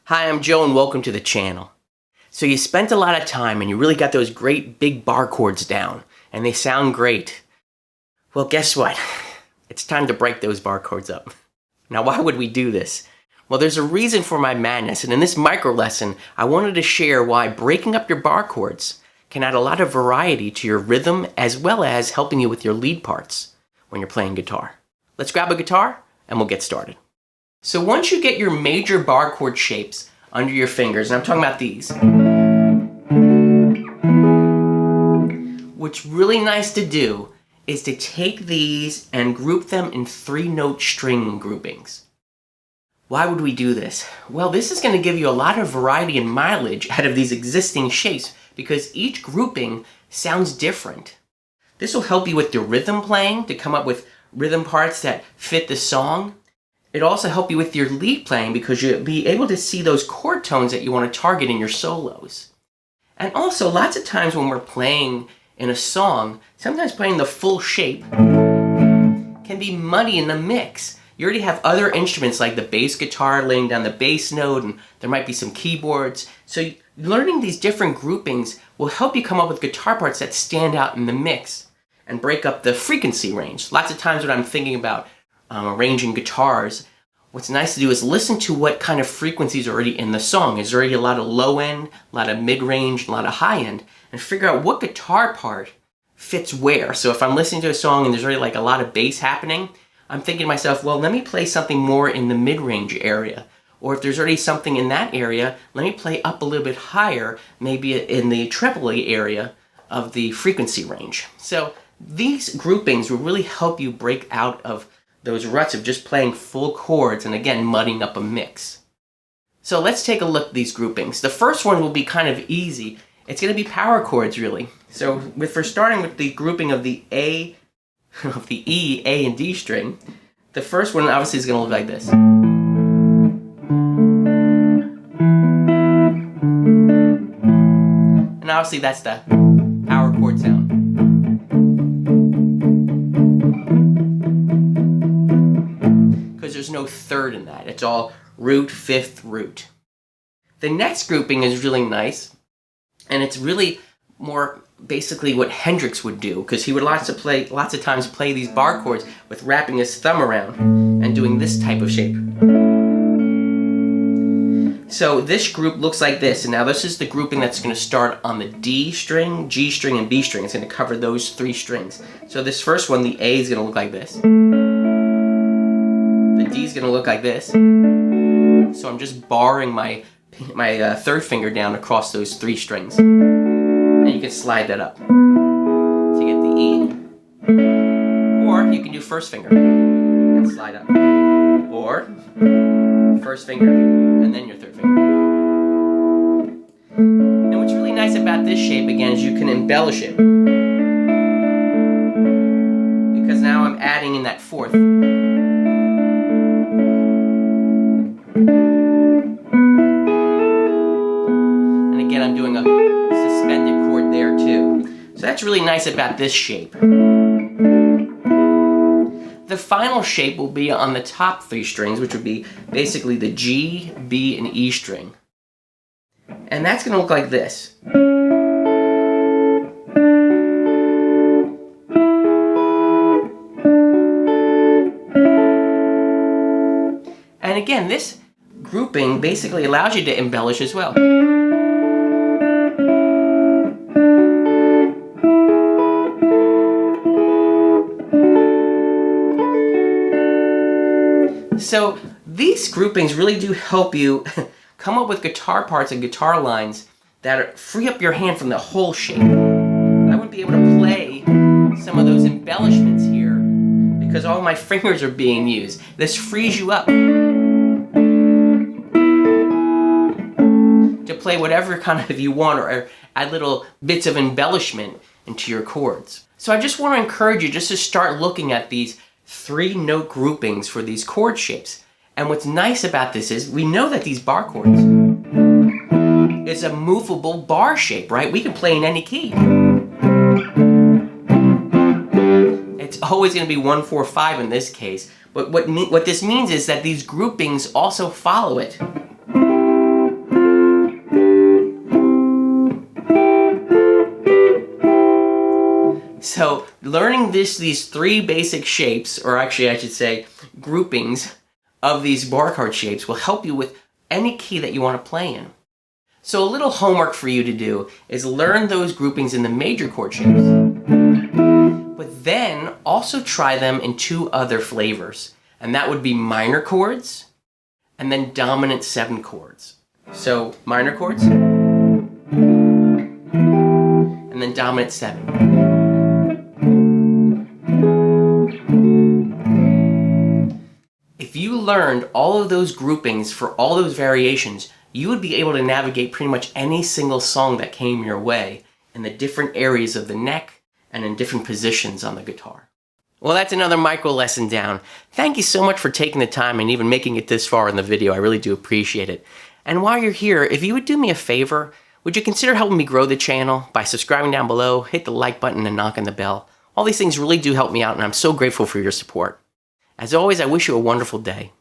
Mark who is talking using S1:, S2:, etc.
S1: Hi, I'm Joe and welcome to the channel. So you spent a lot of time and you really got those great big bar chords down and they sound great. Well, guess what? It's time to break those bar chords up. Now, why would we do this? Well, there's a reason for my madness, and in this micro lesson, I wanted to share why breaking up your bar chords can add a lot of variety to your rhythm as well as helping you with your lead parts when you're playing guitar. Let's grab a guitar and we'll get started. So once you get your major bar chord shapes under your fingers, and I'm talking about these, what's really nice to do is to take these and group them in 3-note string groupings. Why would we do this? Well, this is going to give you a lot of variety and mileage out of these existing shapes because each grouping sounds different. This will help you with your rhythm playing to come up with rhythm parts that fit the song. It'll also help you with your lead playing because you'll be able to see those chord tones that you want to target in your solos. And also, lots of times when we're playing in a song, sometimes playing the full shape can be muddy in the mix. You already have other instruments like the bass guitar laying down the bass note, and there might be some keyboards. So learning these different groupings will help you come up with guitar parts that stand out in the mix and break up the frequency range. Lots of times when I'm thinking about arranging guitars, what's nice to do is listen to what kind of frequencies are already in the song. Is there already a lot of low end, a lot of mid-range, a lot of high end, and figure out what guitar part fits where. So if I'm listening to a song and there's already like a lot of bass happening, I'm thinking to myself, well, let me play something more in the mid-range area. Or if there's already something in that area, let me play up a little bit higher, maybe in the treble area of the frequency range. So these groupings will really help you break out of those ruts of just playing full chords and again mudding up a mix. So let's take a look at these groupings. The first one will be kind of easy. It's going to be power chords really. So for starting with the grouping of the E, A, and D string, the first one obviously is going to look like this. And obviously that's the power chord sound. There's no third in that. It's all root, fifth, root. The next grouping is really nice, and it's really more basically what Hendrix would do, because he would lots of times play these bar chords with wrapping his thumb around and doing this type of shape. So this group looks like this, and now this is the grouping that's going to start on the D string, G string, and B string. It's going to cover those 3 strings. So this first one, the A, is going to look like this. The D is going to look like this. So I'm just barring my third finger down across those 3 strings. And you can slide that up to get the E. Or you can do first finger and slide up. Or first finger and then your third finger. And what's really nice about this shape again is you can embellish it. Because now I'm adding in that fourth. And again, I'm doing a suspended chord there too. So that's really nice about this shape. The final shape will be on the top 3 strings, which would be basically the G, B, and E string. And that's going to look like this. And again, this grouping basically allows you to embellish as well. So these groupings really do help you come up with guitar parts and guitar lines that free up your hand from the whole shape. I wouldn't be able to play some of those embellishments here because all my fingers are being used. This frees you up to play whatever kind of you want or add little bits of embellishment into your chords. So I just want to encourage you just to start looking at these 3-note groupings for these chord shapes. And what's nice about this is we know that these bar chords is a movable bar shape, right? We can play in any key. It's always going to be 1, 4, 5 in this case. But what this means is that these groupings also follow it. So learning these three basic shapes, or actually I should say groupings of these bar chord shapes, will help you with any key that you want to play in. So a little homework for you to do is learn those groupings in the major chord shapes, but then also try them in two other flavors, and that would be minor chords and then dominant 7 chords. So minor chords and then dominant 7. If you learned all of those groupings for all those variations, you would be able to navigate pretty much any single song that came your way in the different areas of the neck and in different positions on the guitar. Well, that's another micro lesson down. Thank you so much for taking the time and even making it this far in the video. I really do appreciate it. And while you're here, if you would do me a favor, would you consider helping me grow the channel by subscribing down below, hit the like button and knock on the bell. All these things really do help me out, and I'm so grateful for your support. As always, I wish you a wonderful day.